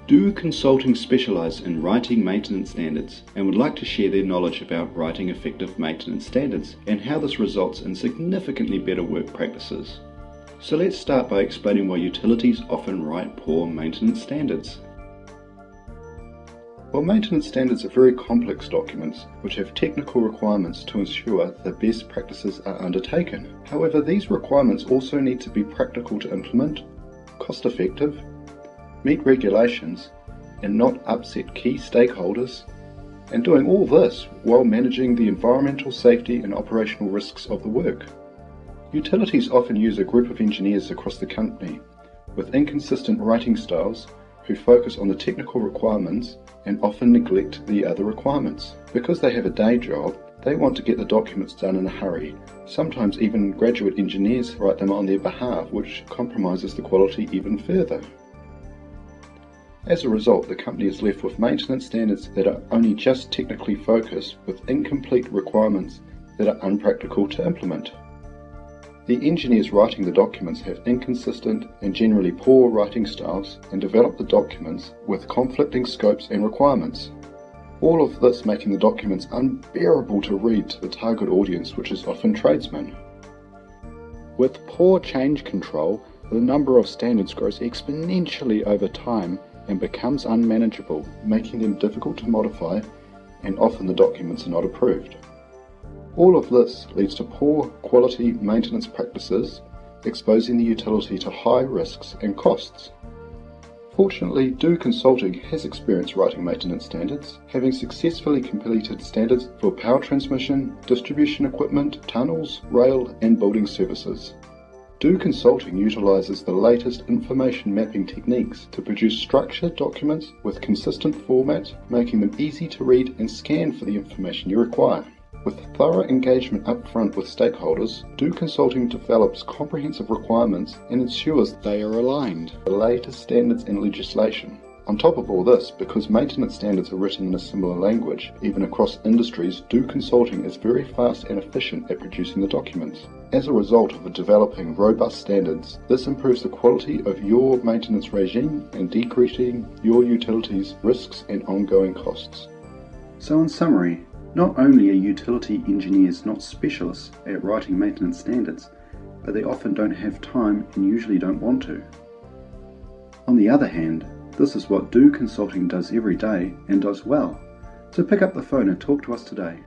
Do Consulting specialise in writing maintenance standards and would like to share their knowledge about writing effective maintenance standards and how this results in significantly better work practices. So let's start by explaining why utilities often write poor maintenance standards. Well, maintenance standards are very complex documents which have technical requirements to ensure the best practices are undertaken. However, these requirements also need to be practical to implement, cost-effective, meet regulations, and not upset key stakeholders, and doing all this while managing the environmental, safety and operational risks of the work. Utilities often use a group of engineers across the company with inconsistent writing styles who focus on the technical requirements and often neglect the other requirements. Because they have a day job, they want to get the documents done in a hurry. Sometimes even graduate engineers write them on their behalf, which compromises the quality even further. As a result, the company is left with maintenance standards that are only just technically focused with incomplete requirements that are unpractical to implement. The engineers writing the documents have inconsistent and generally poor writing styles and develop the documents with conflicting scopes and requirements. All of this making the documents unbearable to read to the target audience, which is often tradesmen. With poor change control, the number of standards grows exponentially over time and becomes unmanageable, making them difficult to modify, and often the documents are not approved. All of this leads to poor quality maintenance practices, exposing the utility to high risks and costs. Fortunately, Do Consulting has experience writing maintenance standards, having successfully completed standards for power transmission, distribution equipment, tunnels, rail and building services. Do Consulting utilises the latest information mapping techniques to produce structured documents with consistent format, making them easy to read and scan for the information you require. With thorough engagement up front with stakeholders, Do Consulting develops comprehensive requirements and ensures they are aligned with the latest standards and legislation. On top of all this, because maintenance standards are written in a similar language, even across industries, Do Consulting is very fast and efficient at producing the documents. As a result of developing robust standards, this improves the quality of your maintenance regime and decreasing your utilities' risks and ongoing costs. So in summary, not only are utility engineers not specialists at writing maintenance standards, but they often don't have time and usually don't want to. On the other hand, this is what Do Consulting does every day and does well. So pick up the phone and talk to us today.